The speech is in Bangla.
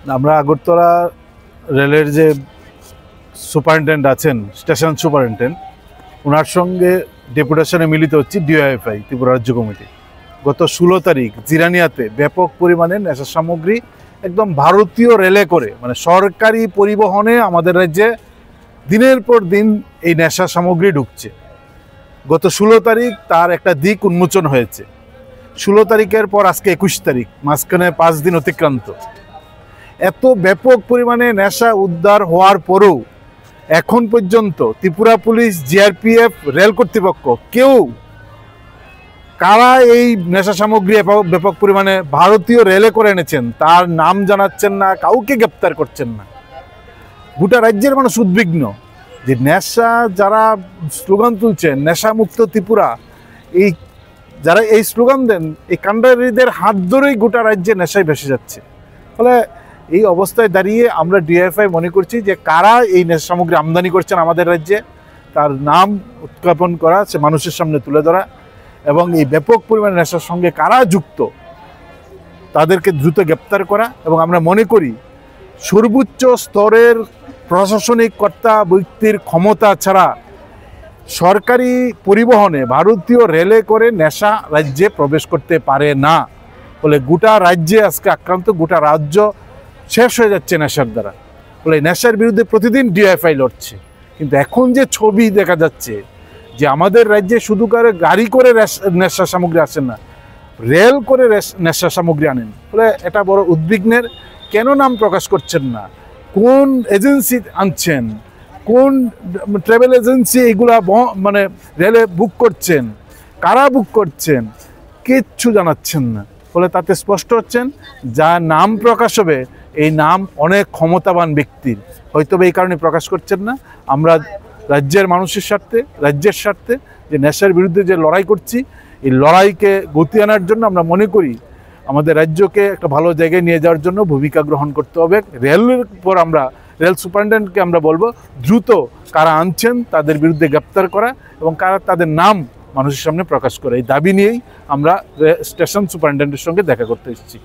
আমরা আগরতলা রেলের যে সুপারিনটেন্ডেন্ট আছেন, স্টেশন সুপারিনটেন্ডেন্ট, ওনার সঙ্গে ডেপুটেশনে মিলিত হচ্ছি ডিওএফআই ত্রিপুরা রাজ্য কমিটি। গত 16 তারিখ জিরানিয়াতে ব্যাপক পরিমাণে নেশা সামগ্রী একদম ভারতীয় রেলে করে, মানে সরকারি পরিবহনে আমাদের রাজ্যে দিনের পর দিন এই নেশা সামগ্রী ঢুকছে। গত 16 তারিখ তার একটা দিক উন্মোচন হয়েছে। 16 তারিখের পর আজকে 21 তারিখ, মাঝখানে 5 দিন অতিক্রান্ত। এত ব্যাপক পরিমাণে নেশা উদ্ধার হওয়ার পরেও এখন পর্যন্ত ত্রিপুরা পুলিশ, জিআরপিএফ, রেল কর্তৃপক্ষ কেউ কারা এই নেশা সামগ্রী ব্যাপক পরিমাণে ভারতীয় রেলে করে এনেছেন তার নাম জানাচ্ছেন না, কাউকে গ্রেপ্তার করছেন না। গোটা রাজ্যের মানুষ উদ্বিগ্ন যে নেশা যারা স্লোগান তুলছেন, নেশামুক্ত ত্রিপুরা, এই যারা এই স্লোগান দেন, এই কাণ্ডারীদের হাত ধরেই গোটা রাজ্যে নেশায় ভেসে যাচ্ছে। ফলে এই অবস্থায় দাঁড়িয়ে আমরা ডিএফআই মনে করছি যে কারা এই নেশা সামগ্রী আমদানি করছেন আমাদের রাজ্যে তার নাম উত্থাপন করা, সে মানুষের সামনে তুলে ধরা, এবং এই ব্যাপক পরিমাণে নেশার সঙ্গে কারা যুক্ত তাদেরকে দ্রুত গ্রেপ্তার করা। এবং আমরা মনে করি সর্বোচ্চ স্তরের প্রশাসনিক কর্তা ব্যক্তির ক্ষমতা ছাড়া সরকারি পরিবহনে ভারতীয় রেলে করে নেশা রাজ্যে প্রবেশ করতে পারে না। ফলে গোটা রাজ্যে আজকে আক্রান্ত, গোটা রাজ্য শেষ হয়ে যাচ্ছে নেশার দ্বারা। ফলে নেশার বিরুদ্ধে প্রতিদিন ডিএফআই লড়ছে। কিন্তু এখন যে ছবি দেখা যাচ্ছে যে আমাদের রাজ্যে শুধু করে গাড়ি করে নেশা সামগ্রী আসেন না, রেল করে নেশা সামগ্রী আনেন। ফলে এটা বড় উদ্বিগ্নের। কেন নাম প্রকাশ করছেন না, কোন এজেন্সি আনছেন, কোন ট্রাভেল এজেন্সি এগুলা মানে রেলে বুক করছেন, কারা বুক করছেন, কিচ্ছু জানাচ্ছেন না। ফলে তাতে স্পষ্ট হচ্ছেন যা নাম প্রকাশ হবে এই নাম অনেক ক্ষমতাবান ব্যক্তির, হয়তো এই কারণে প্রকাশ করছেন না। আমরা রাজ্যের মানুষের স্বার্থে, রাজ্যের স্বার্থে যে নেশার বিরুদ্ধে যে লড়াই করছি, এই লড়াইকে গতি আনার জন্য আমরা মনে করি আমাদের রাজ্যকে একটা ভালো জায়গায় নিয়ে যাওয়ার জন্য ভূমিকা গ্রহণ করতে হবে। রেলের পর আমরা রেল সুপারিনটেন্ডেন্টকে আমরা বলবো দ্রুত কারা আনছেন তাদের বিরুদ্ধে গ্রেপ্তার করা এবং কারা তাদের নাম মানুষের সামনে প্রকাশ করে। এই দাবি নিয়েই আমরা স্টেশন সুপারিনটেন্ডেন্টের সঙ্গে দেখা করতে এসেছি।